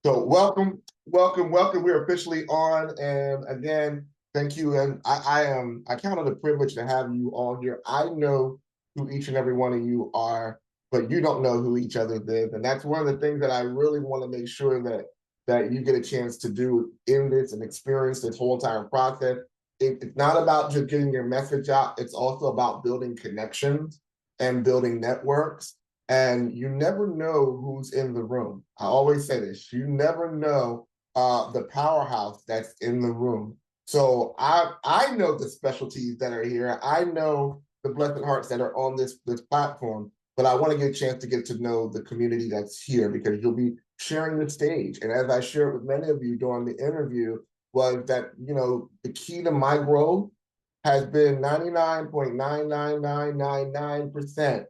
So welcome. We're officially on, and again, thank you. And I count it a privilege to have you all here. I know who each and every one of you are, but you don't know who each other is, and that's one of the things that I really want to make sure that you get a chance to do in this and experience this whole entire process. It's not about just getting your message out; it's also about building connections and building networks, and you never know who's in the room. I always say this: you never know the powerhouse that's in the room. So I know the specialties that are here. I know the blessed hearts that are on this platform, but I want to get a chance to get to know the community that's here because you'll be sharing the stage. And as I shared with many of you during the interview, was that the key to my growth has been 99.99999%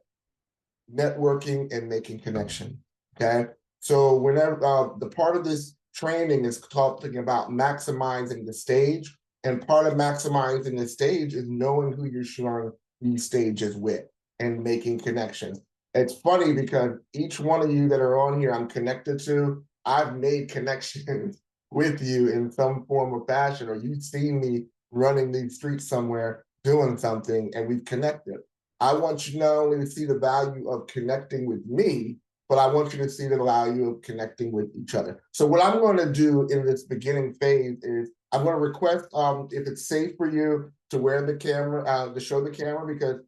networking and making connection. Okay. So whenever the part of this training is talking about maximizing the stage, and part of maximizing the stage is knowing who you're sharing these stages with and making connections. It's funny because each one of you that are on here, I'm connected to. I've made connections with you in some form or fashion, or you've seen me running these streets somewhere doing something, and we've connected. I want you not only to see the value of connecting with me, but I want you to see the value of connecting with each other. So what I'm going to do in this beginning phase is I'm going to request if it's safe for you to wear the camera, to show the camera, because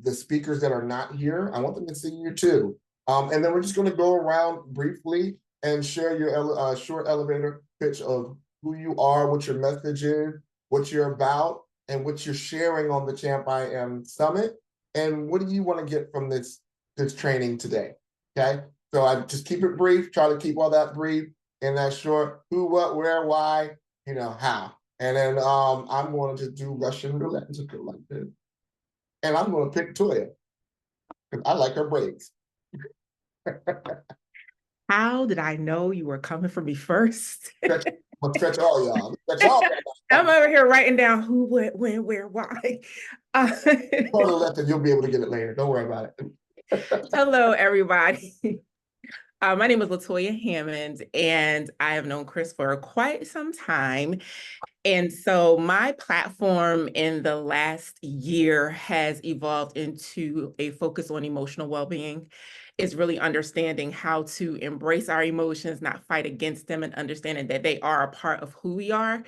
the speakers that are not here, I want them to see you too. And then we're just going to go around briefly and share your short elevator pitch of who you are, what your message is, what you're about, and what you're sharing on the CHAMPIAM Summit, and what do you want to get from this training today? Okay, so I just keep it brief. Try to keep all that brief and that short. Who, what, where, why, how. And then I'm going to do Russian roulette and go like this. And I'm going to pick Toya because I like her braids. How did I know you were coming for me first? Stretch all y'all. Stretch all. I'm over here writing down who, what, when, where, why. Uh, Go to the left and you'll be able to get it later. Don't worry about it. Hello, everybody. My name is Latoya Hammond, and I have known Chris for quite some time. And so my platform in the last year has evolved into a focus on emotional well-being. It's really understanding how to embrace our emotions, not fight against them, and understanding that they are a part of who we are,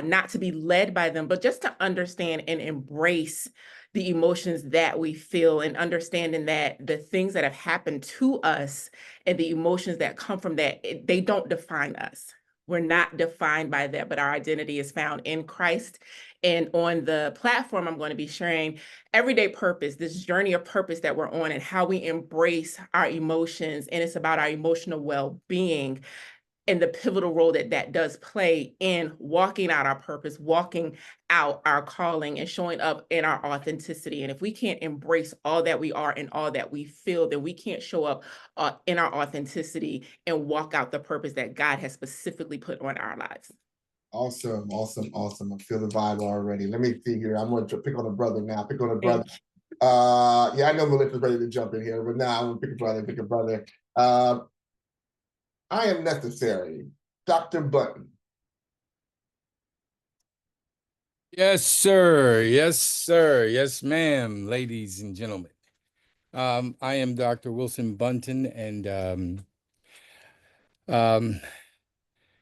not to be led by them, but just to understand and embrace the emotions that we feel, and understanding that the things that have happened to us and the emotions that come from that, they don't define us. We're not defined by that, but our identity is found in Christ. And on the platform, I'm going to be sharing everyday purpose, this journey of purpose that we're on, and how we embrace our emotions. And it's about our emotional well-being and the pivotal role that that does play in walking out our purpose, walking out our calling, and showing up in our authenticity. And if we can't embrace all that we are and all that we feel, then we can't show up in our authenticity and walk out the purpose that God has specifically put on our lives. Awesome. I feel the vibe already. Let me see here. I'm going to pick on a brother now. Pick on a brother. Yeah, I know Melissa's ready to jump in here, but now I'm going to pick a brother. I am necessary. Dr. Button. Yes, sir. Yes, sir. Yes, ma'am, ladies and gentlemen. I am Dr. Wilson Bunton, and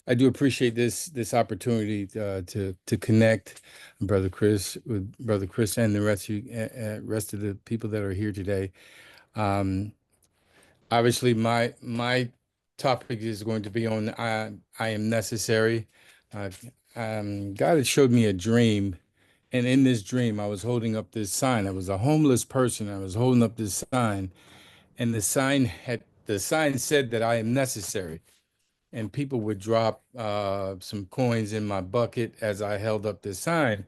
I do appreciate this opportunity to connect, Brother Chris, with Brother Chris and the rest of the people that are here today. Um, Obviously, my topic is going to be on I am necessary. Uh, God had showed me a dream. And in this dream, I was holding up this sign. I was a homeless person. I was holding up this sign, and the sign said that I am necessary. And people would drop some coins in my bucket as I held up this sign.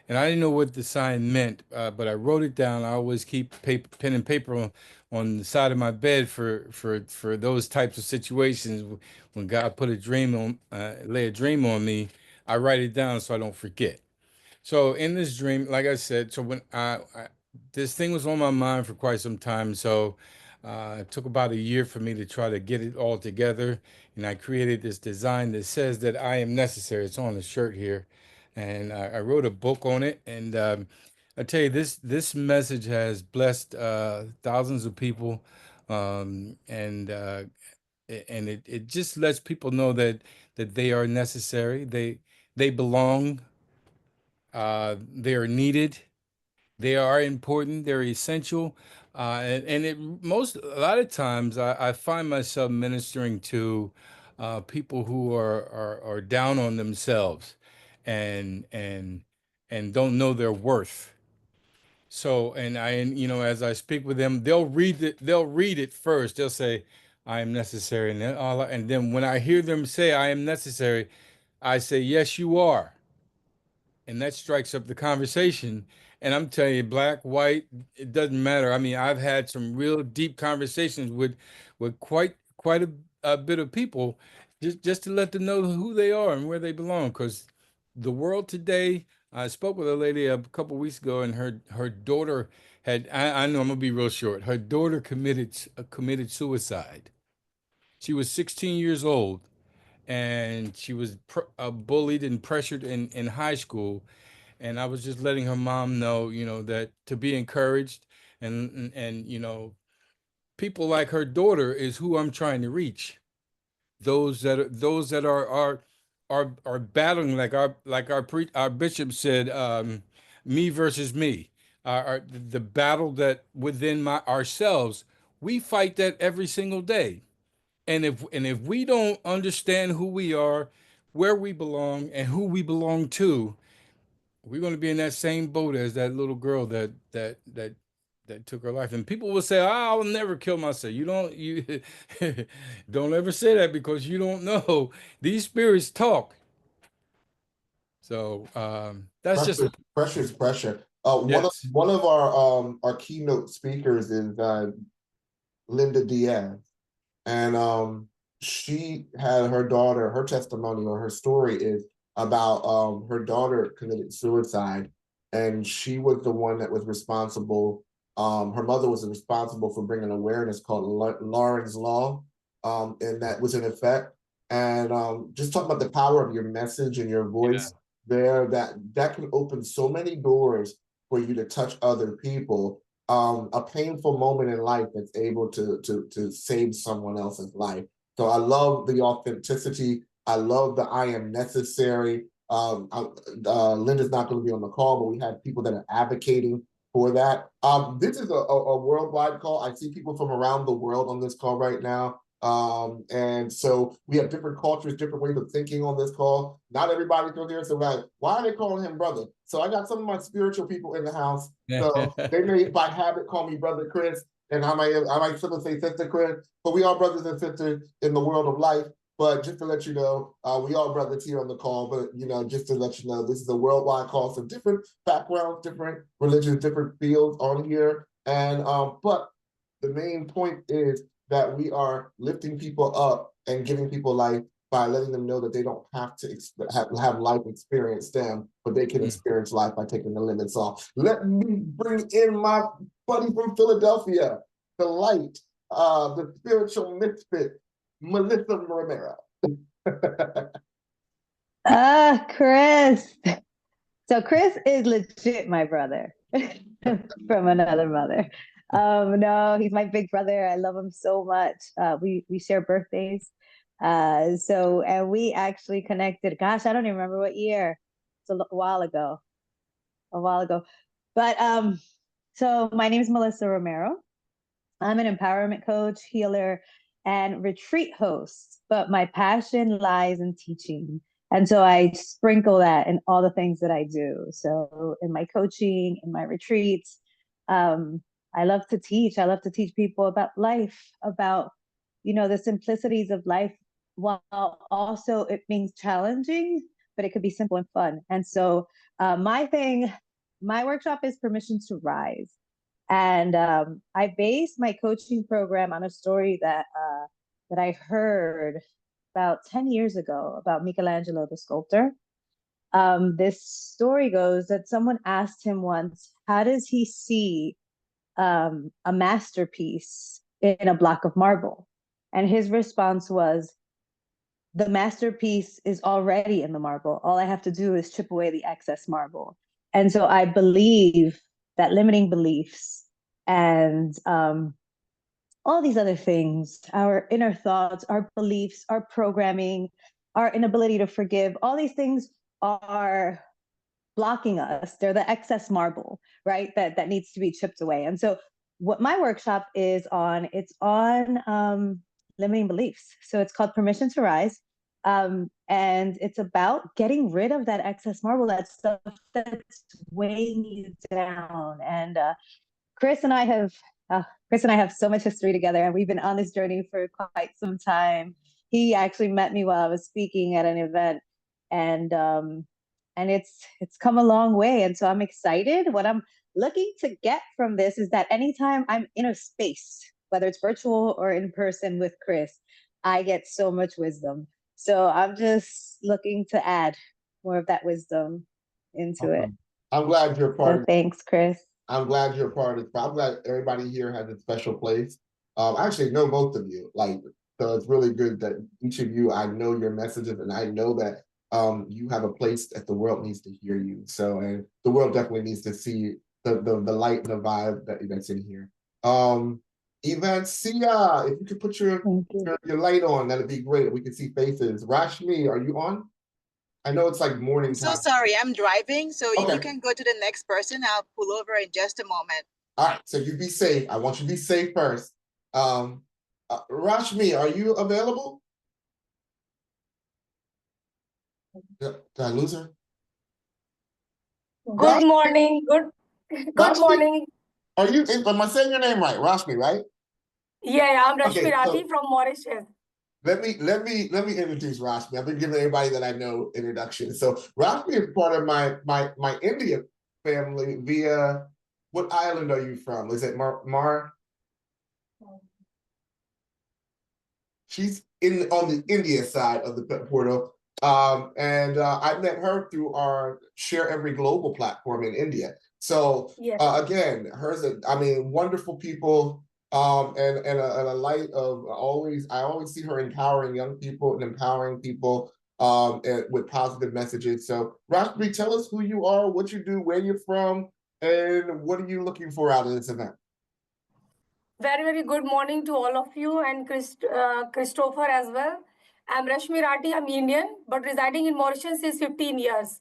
And I didn't know what the sign meant, but I wrote it down. I always keep pen and paper on the side of my bed for those types of situations. When God put a dream on, lay a dream on me, I write it down so I don't forget. So in this dream, like I said, so when this thing was on my mind for quite some time, so It took about a year for me to try to get it all together, and I created this design that says that I am necessary. It's on the shirt here, and I wrote a book on it. And I tell you, this message has blessed thousands of people, and it just lets people know that they are necessary. They belong. They are needed. They are important. They're essential. And it most a lot of times I find myself ministering to people who are down on themselves and and and don't know their worth. So, as I speak with them, they'll read it first. They'll say, I am necessary. And then when I hear them say, I am necessary, I say, yes, you are. And that strikes up the conversation. And I'm telling you, black, white, it doesn't matter. I mean, I've had some real deep conversations with quite a bit of people just to let them know who they are and where they belong. Because the world today, I spoke with a lady a couple weeks ago, and her daughter I know I'm gonna be real short. Her daughter committed suicide. She was 16 years old, and she was bullied and pressured in high school. And I was just letting her mom know, that to be encouraged, and people like her daughter is who I'm trying to reach. Those that are battling, like our bishop said, me versus me. The battle that within my ourselves, we fight that every single day. And if we don't understand who we are, where we belong, and who we belong to, we're going to be in that same boat as that little girl that took her life. And people will say, "Oh, I'll never kill myself." You don't ever say that, because you don't know. These spirits talk. So that's just Pressure, a pressure is pressure. One of yes. one of our keynote speakers is Linda Diaz. And she had her daughter, her testimony or her story is about her daughter committed suicide, and she was the one that was responsible. Her mother was responsible for bringing awareness called Lauren's Law, and that was in effect. And just talk about the power of your message and your Yeah. voice there, that can open so many doors for you to touch other people. A painful moment in life that's able to save someone else's life. So I love the authenticity. I love the I am necessary. Linda's not going to be on the call, but we have people that are advocating for that. This is a worldwide call. I see people from around the world on this call right now. And so we have different cultures, different ways of thinking on this call. Not everybody's going there. So like, why are they calling him brother? So I got some of my spiritual people in the house. So they may, by habit, call me Brother Chris, and I might still say Sister Chris, but we are brothers and sisters in the world of life. But just to let you know, we are brothers here on the call. But just to let you know, this is a worldwide call, so different backgrounds, different religions, different fields on here. And but the main point is that we are lifting people up and giving people life by letting them know that they don't have to have life experience them, but they can experience life by taking the limits off. Let me bring in my buddy from Philadelphia, the light, the spiritual misfit, Melissa Romero. Chris. So Chris is legit my brother from another mother. No, he's my big brother. I love him so much. We share birthdays. And we actually connected. Gosh, I don't even remember what year. It's a while ago. But so my name is Melissa Romero. I'm an empowerment coach, healer, and retreat host, but my passion lies in teaching. And so I sprinkle that in all the things that I do. So in my coaching, in my retreats, I love to teach. I love to teach people about life, about, the simplicities of life, while also it being challenging, but it could be simple and fun. And so my workshop is Permission to Rise. And I based my coaching program on a story that I heard about 10 years ago about Michelangelo, the sculptor. This story goes that someone asked him once, how does he see a masterpiece in a block of marble. And his response was, the masterpiece is already in the marble. All I have to do is chip away the excess marble. And so I believe that limiting beliefs and all these other things, our inner thoughts, our beliefs, our programming, our inability to forgive, all these things are blocking us. They're the excess marble, right? That needs to be chipped away. And so what my workshop is on, it's on limiting beliefs. So it's called Permission to Rise. And it's about getting rid of that excess marble, that stuff that's weighing you down. And Chris and I have so much history together, and we've been on this journey for quite some time. He actually met me while I was speaking at an event, and it's come a long way. And so I'm excited. What I'm looking to get from this is that anytime I'm in a space, whether it's virtual or in person with Chris, I get so much wisdom. So I'm just looking to add more of that wisdom into it. I'm glad you're part So of thanks, Chris. I'm glad you're part of it. I'm glad everybody here has a special place. I actually know most of you, so it's really good that each of you, I know your messages, and I know that you have a place that the world needs to hear you. So, and the world definitely needs to see the light and the vibe that's in here. Evancia, if you could put your light on, that'd be great. We could see faces. Rashmi, are you on? I know it's like morning time. So sorry, I'm driving. So if Okay. you can go to the next person, I'll pull over in just a moment. All right, so you be safe. I want you to be safe first. Rashmi, are you available? Did I lose her? Good morning. Good Rashmi? morning. Are you? Am I saying your name right? Rashmi, right? Yeah, I'm Rashmi Okay, Rathi so- from Mauritius. Let me introduce Rashmi. I've been giving everybody that I know introductions. So Rashmi is part of my India family via, what island are you from? Is it Mar? She's on the India side of the portal. And I met her through our Share Every Global platform in India. So Yes. again, wonderful people. And a light of I always see her empowering young people and empowering people and with positive messages. So Rashmi, tell us who you are, what you do, where you're from, and what are you looking for out of this event? Very, very good morning to all of you and Christopher as well. I'm Rashmi Rathi. I'm Indian, but residing in Mauritius since 15 years.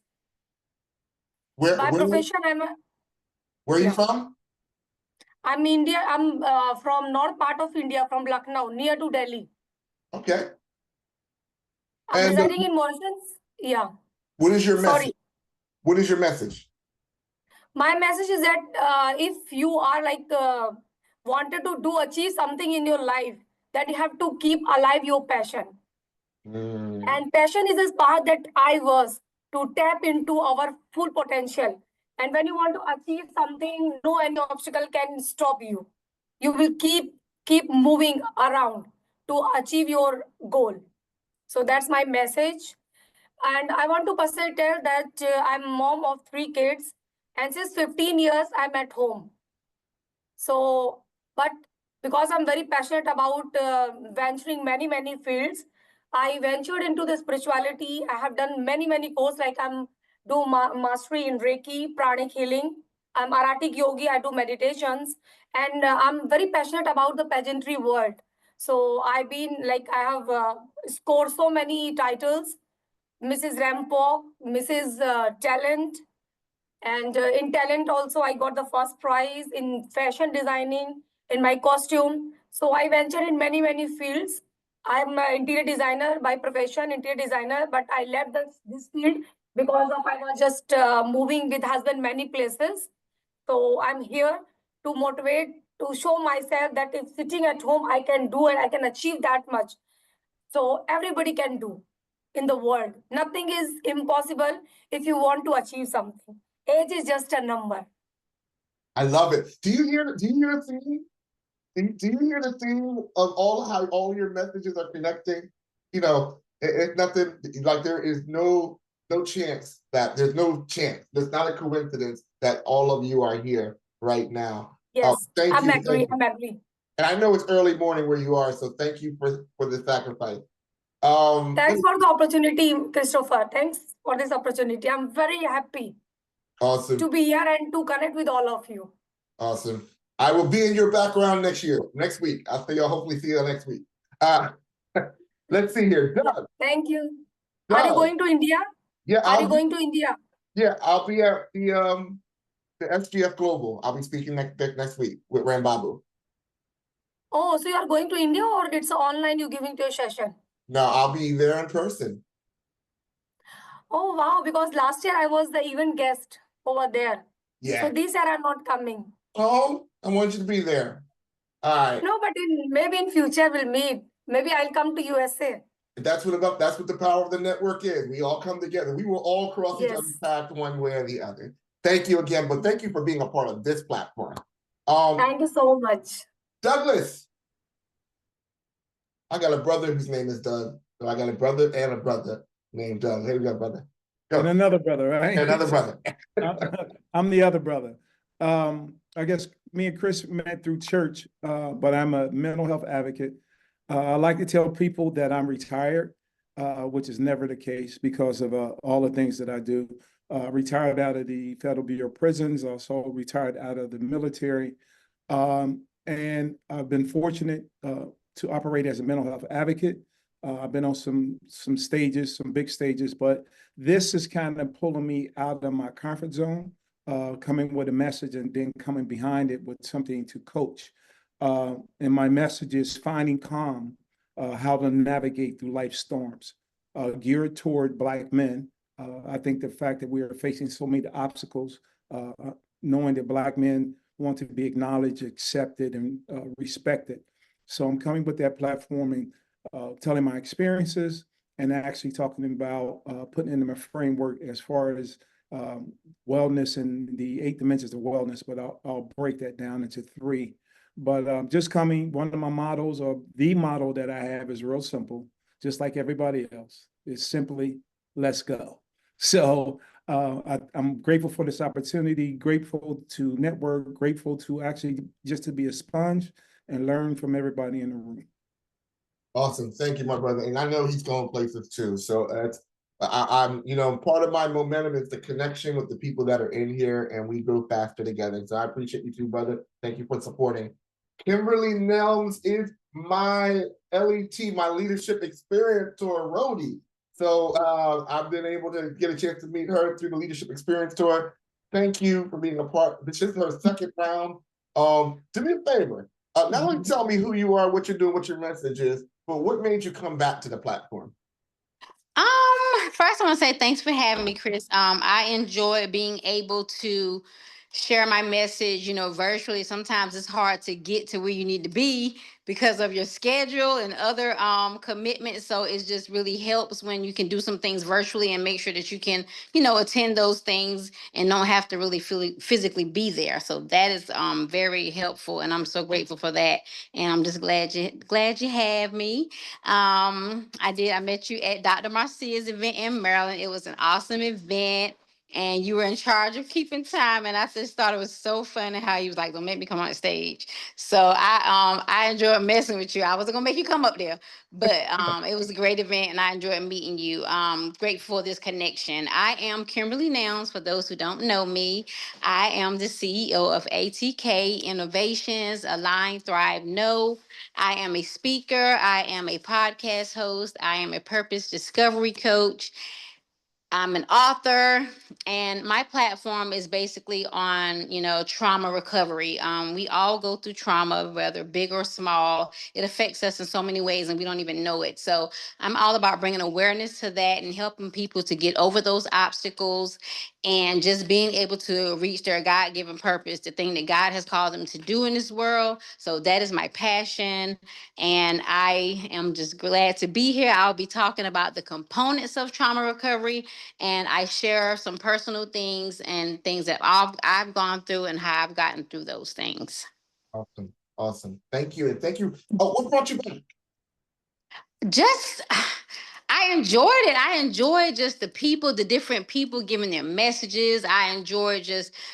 By profession, where are you from? I'm Indian. I'm from north part of India, from Lucknow, near to Delhi. Okay. I'm And residing in Mauritius. Yeah. what is your Sorry. message? What is your message? My message is that if you are wanted to achieve something in your life, that you have to keep alive your passion. And passion is a path that I was to tap into our full potential. And when you want to achieve something, no any obstacle can stop you. You will keep moving around to achieve your goal. So that's my message. And I want to personally tell that I'm mom of 3 kids. And since 15 years, I'm at home. So, but because I'm very passionate about venturing many fields, I ventured into the spirituality. I have done many courses, like I'm do mastery in Reiki, pranic healing. I'm Aratic yogi. I do meditations, and I'm very passionate about the pageantry world. So I have scored so many titles, Mrs. Rampok, Mrs. Talent, and in talent also, I got the first prize in fashion designing in my costume. So I venture in many fields. I'm an interior designer by profession, interior designer, but I left this field because I was just moving with husband many places. So I'm here to motivate, to show myself that if sitting at home, I can do and I can achieve that much. So everybody can do in the world. Nothing is impossible if you want to achieve something. Age is just a number. I love it. Do you hear the theme? Do you hear the theme of how all your messages are connecting? It's nothing like there is no chance that there's no chance. There's not a coincidence that all of you are here right now. Yes, Thank I'm you. agree. I'm agree. And I know it's early morning where you are, so thank you for the sacrifice. Thanks for the opportunity, Christopher. Thanks for this opportunity. I'm very happy Awesome. to be here and to connect with all of you. Awesome. I will be in your background next week. I'll see y'all, hopefully see you next week. Let's see here. Doug. Thank you. Doug. Are you going to India? Yeah, Are you going to India? Yeah, I'll be at the SGF Global. I'll be speaking next week with Rambabu. Oh, so you are going to India or it's online you giving to a session? No, I'll be there in person. Oh, wow. Because last year I was the event guest over there. Yeah. So this year I'm not coming. Oh, I want you to be there. All right. No, but maybe in future we'll meet. Maybe I'll come to USA. That's what the power of the network is. We all come together. We will all cross each other's path one way or the other. Thank you again, but thank you for being a part of this platform. Thank you so much. Douglas. I got a brother whose name is Doug. So I got a brother and a brother named Doug. Here we go, brother. Go. And another brother, right? Another brother. I'm the other brother. I guess me and Chris met through church, but I'm a mental health advocate. I like to tell people that I'm retired, which is never the case because of all the things that I do. Retired out of the Federal Bureau of Prisons, also retired out of the military. And I've been fortunate to operate as a mental health advocate. I've been on some stages, some big stages, but this is kind of pulling me out of my comfort zone, coming with a message and then coming behind it with something to coach. And my message is finding calm, how to navigate through life's storms, geared toward Black men. I think the fact that we are facing so many obstacles, knowing that Black men want to be acknowledged, accepted, and respected. So I'm coming with that platform and telling my experiences and actually talking about putting in a framework as far as wellness and the 8 dimensions of wellness, but I'll break that down into 3. But just coming, one of my models, or the model that I have, is real simple, just like everybody else. It's simply, let's go. So I'm grateful for this opportunity, grateful to network, grateful to actually just to be a sponge and learn from everybody in the room. Awesome. Thank you, my brother. And I know he's going places too. So I'm, part of my momentum is the connection with the people that are in here, and we go faster together. So I appreciate you too, brother. Thank you for supporting. Kimberly Nelms is my LET, my leadership experience tour roadie. So I've been able to get a chance to meet her through the leadership experience tour. Thank you for being a part. This is her second round. Do me a favor. Not only tell me who you are, what you're doing, what your message is, but what made you come back to the platform? First I want to say thanks for having me, Chris. I enjoy being able to share my message, virtually. Sometimes it's hard to get to where you need to be because of your schedule and other commitments. So it just really helps when you can do some things virtually and make sure that you can, attend those things and don't have to really physically be there. So that is very helpful, and I'm so grateful for that. And I'm just glad you have me. I met you at Dr. Marcia's event in Maryland. It was an awesome event. And you were in charge of keeping time, and I just thought it was so funny how you was like, "Don't make me come on stage." So I enjoyed messing with you. I wasn't gonna make you come up there, but it was a great event, and I enjoyed meeting you. Grateful for this connection. I am Kimberly Nouns. For those who don't know me, I am the CEO of ATK Innovations, Align, Thrive, Know. I am a speaker. I am a podcast host. I am a purpose discovery coach. I'm an author, and my platform is basically on, trauma recovery. We all go through trauma, whether big or small. It affects us in so many ways, and we don't even know it. So I'm all about bringing awareness to that and helping people to get over those obstacles and just being able to reach their God-given purpose, the thing that God has called them to do in this world. So that is my passion, and I am just glad to be here. I'll be talking about the components of trauma recovery, and I share some personal things and things that I've gone through and how I've gotten through those things. Awesome. Awesome. Thank you. And thank you. Oh, what brought you back? I enjoyed it. I enjoyed just the people, the different people giving their messages. I enjoyed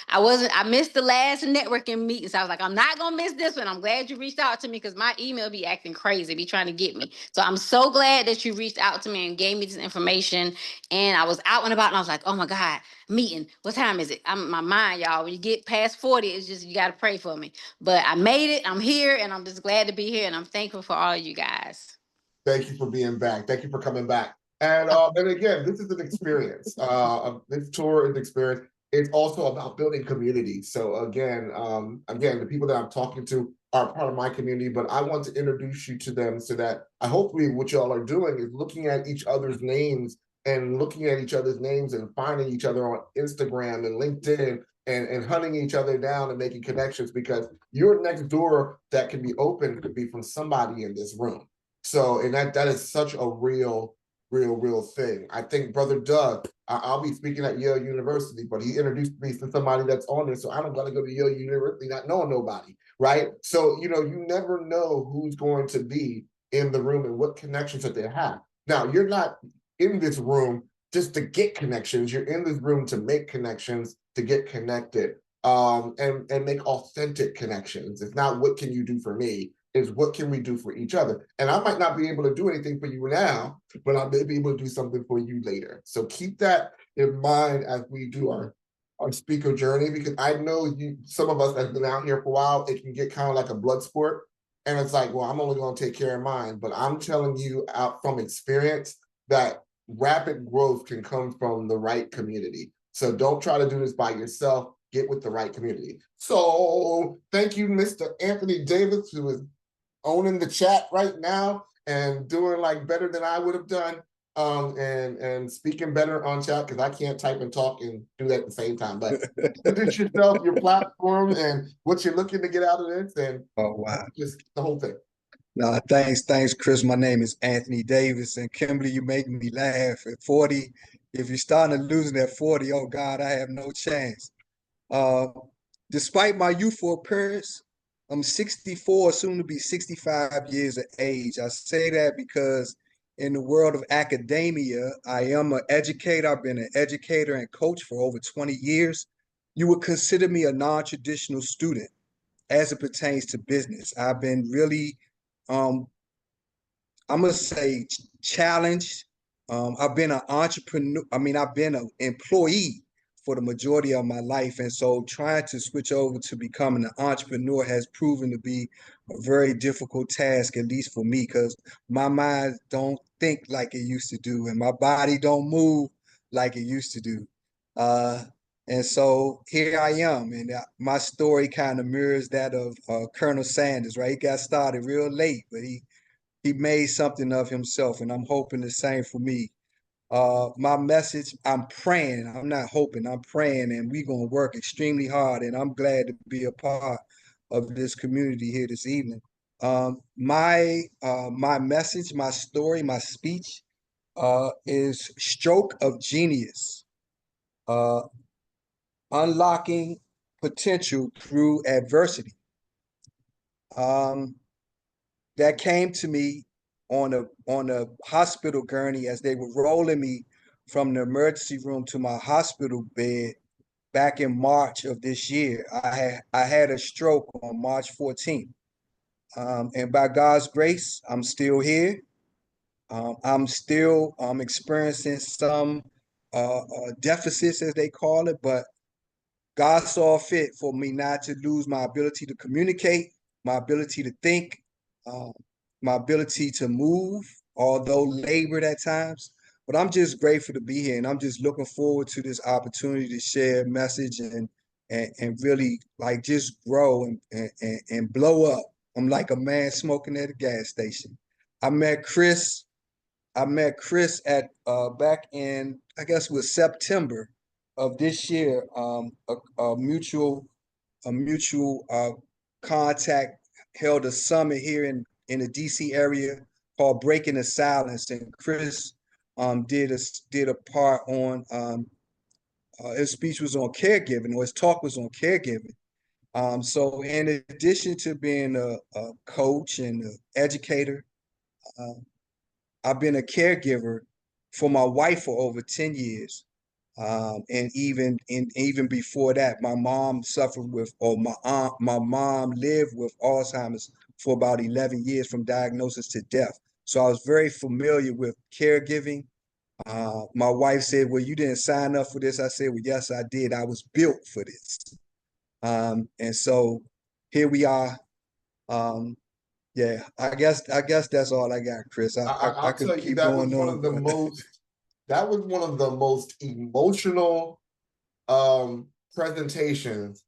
I missed the last networking meeting. So I was like, I'm not going to miss this one. I'm glad you reached out to me because my email be acting crazy, be trying to get me. So I'm so glad that you reached out to me and gave me this information. And I was out and about and I was like, oh my God, meeting. What time is it? My mind, y'all, when you get past 40, it's just, you got to pray for me. But I made it. I'm here and I'm just glad to be here. And I'm thankful for all of you guys. Thank you for being back. Thank you for coming back. And again, this is an experience. This tour is an experience. It's also about building community. So again, the people that I'm talking to are part of my community, but I want to introduce you to them so that hopefully what y'all are doing is looking at each other's names and finding each other on Instagram and LinkedIn and hunting each other down and making connections, because your next door that can be open could be from somebody in this room. So, and that is such a real thing. I think Brother Doug, I'll be speaking at Yale University, but he introduced me to somebody that's on there. So I don't want to go to Yale University not knowing nobody, right? So, you never know who's going to be in the room and what connections that they have. Now, you're not in this room just to get connections. You're in this room to make connections, to get connected, and make authentic connections. It's not what can you do for me, is what can we do for each other? And I might not be able to do anything for you now, but I may be able to do something for you later. So keep that in mind as we do our speaker journey, because I know some of us that's been out here for a while, it can get kind of like a blood sport. And it's like, well, I'm only going to take care of mine. But I'm telling you out from experience that rapid growth can come from the right community. So don't try to do this by yourself. Get with the right community. So thank you, Mr. Anthony Davis, who is owning the chat right now and doing like better than I would have done, and speaking better on chat, because I can't type and talk and do that at the same time. But introduce yourself, your platform, and what you're looking to get out of this, and Oh, wow. just the whole thing. No, thanks, Chris. My name is Anthony Davis, and Kimberly, you make me laugh. At 40, if you're starting to losing at 40, oh God, I have no chance. Despite my youthful appearance, I'm 64, soon to be 65 years of age. I say that because in the world of academia, I am an educator. I've been an educator and coach for over 20 years. You would consider me a non-traditional student as it pertains to business. I've been really, I'm gonna say, challenged. I've been an entrepreneur. I've been an employee for the majority of my life, and so trying to switch over to becoming an entrepreneur has proven to be a very difficult task, at least for me, because my mind don't think like it used to do, and my body don't move like it used to do. And so here I am, and my story kind of mirrors that of Colonel Sanders, right? He got started real late, but he made something of himself, and I'm hoping the same for me. My message, I'm praying. I'm not hoping, I'm praying, and we're going to work extremely hard, and I'm glad to be a part of this community here this evening. My message, my story, my speech is Stroke of Genius, unlocking potential through adversity. That came to me on a hospital gurney as they were rolling me from the emergency room to my hospital bed back in March of this year. I had a stroke on March 14th. And by God's grace, I'm still here. I'm still experiencing some deficits, as they call it, but God saw fit for me not to lose my ability to communicate, my ability to think, uh, my ability to move, although labored at times. But I'm just grateful to be here, and I'm just looking forward to this opportunity to share a message and really like just grow and blow up. I'm like a man smoking at a gas station. I met Chris. I met Chris at back in, I guess it was September of this year. A mutual contact held a summit here in the DC area called Breaking the Silence, and Chris did a part on his speech was on caregiving, or his talk was on caregiving. So in addition to being a coach and an educator, I've been a caregiver for my wife for over 10 years. And even before that, my mom suffered with, or my mom lived with Alzheimer's for about 11 years from diagnosis to death. So I was very familiar with caregiving. My wife said, "Well, you didn't sign up for this." I said, "Well, yes, I did. I was built for this." And so here we are. Yeah, I guess that's all I got, Chris. I I'll could tell you, keep that was going one on, of the but most, that was one of the most emotional presentations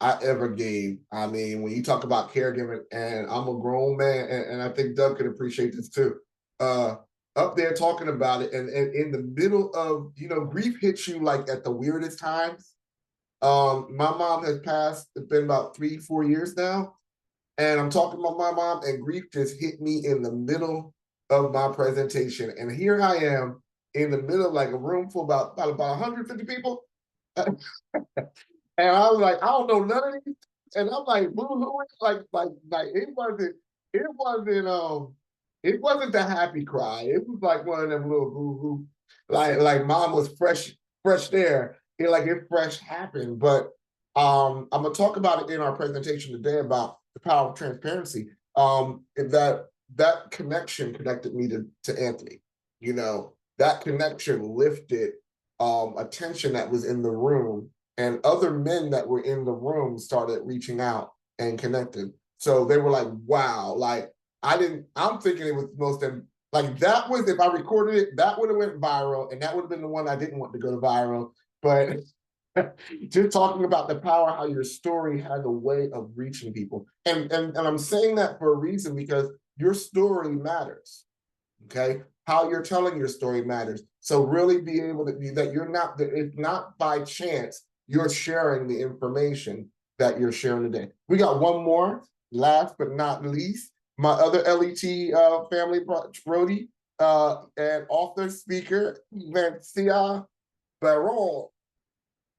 I ever gave. I mean, when you talk about caregiving, and I'm a grown man, and I think Doug could appreciate this too. Up there talking about it, and in the middle of, you know, grief hits you like at the weirdest times. My mom has passed, it's been about 3-4 years now. And I'm talking about my mom, and grief just hit me in the middle of my presentation. And here I am in the middle of like a room full about 150 people. And I was like, I don't know none of these. And I'm like, boo-hoo, like it wasn't the happy cry. It was like one of them little boo-hoo, like mom was fresh there. It like it fresh happened. But I'm gonna talk about it in our presentation today about the power of transparency. That connection connected me to Anthony. You know, that connection lifted attention that was in the room, and other men that were in the room started reaching out and connecting. So they were like, wow, like I'm thinking it was most, like that was, if I recorded it, that would have went viral, and that would have been the one I didn't want to go to viral. But just talking about the power, how your story has a way of reaching people. And I'm saying that for a reason, because your story matters. Okay, how you're telling your story matters. So really be able to be that you're not, that it's not by chance you're sharing the information that you're sharing today. We got one more, last but not least, my other LET family, Brody, and author, speaker, Vancia Baron.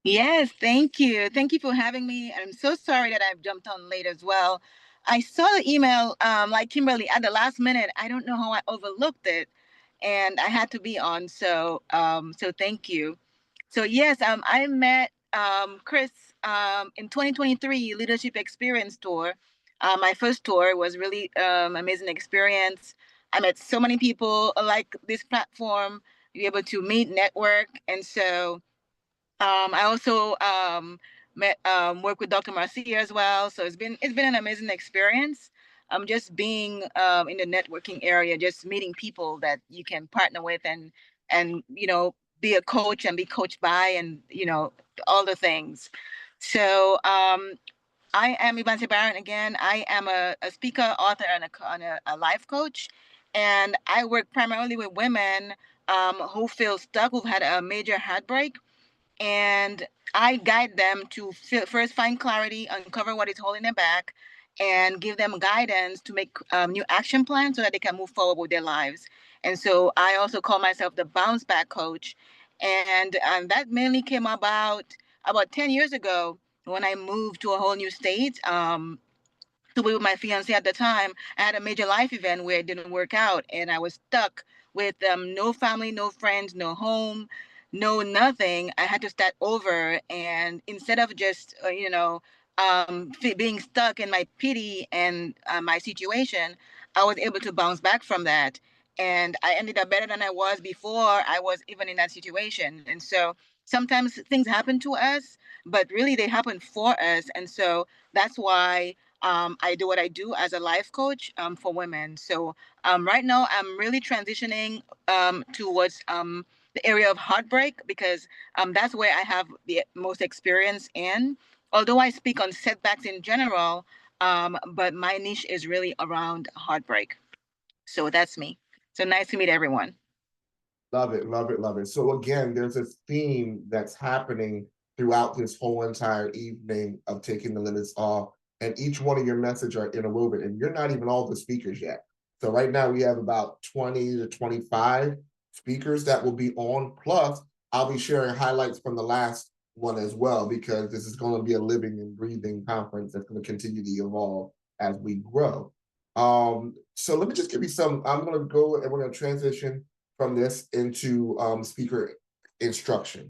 Yes, thank you. Thank you for having me. I'm so sorry that I've jumped on late as well. I saw the email, like Kimberly, at the last minute. I don't know how I overlooked it, and I had to be on. So thank you. So yes, I met Chris in 2023 Leadership Experience Tour. My first tour was really amazing experience. I met so many people like this platform. Be able to meet, network, and so I also met work with Dr. Marcia as well. So it's been an amazing experience. Just being in the networking area, just meeting people that you can partner with, and be a coach and be coached by, and all the things. So I am Ivan Baron again. I am a speaker, author, and a life coach, and I work primarily with women who feel stuck, who've had a major heartbreak, and I guide them to first find clarity, uncover what is holding them back, and give them guidance to make new action plans so that they can move forward with their lives. And so I also call myself the bounce back coach, and that mainly came about 10 years ago when I moved to a whole new state. To be with my fiance at the time, I had a major life event where it didn't work out, and I was stuck with no family, no friends, no home, no nothing. I had to start over, and instead of just being stuck in my pity and my situation, I was able to bounce back from that, and I ended up better than I was before I was even in that situation. And so sometimes things happen to us, but really they happen for us, and so that's why I do what I do as a life coach for women. So right now, I'm really transitioning towards the area of heartbreak, because that's where I have the most experience in. Although I speak on setbacks in general, but my niche is really around heartbreak. So that's me. So nice to meet everyone. Love it, love it, love it. So again, there's a theme that's happening throughout this whole entire evening of taking the limits off, and each one of your messages are interwoven, and you're not even all the speakers yet. So right now we have about 20 to 25 speakers that will be on, plus I'll be sharing highlights from the last one as well, because this is going to be a living and breathing conference that's going to continue to evolve as we grow. So let me just give you some, I'm gonna go and we're gonna transition from this into speaker instruction.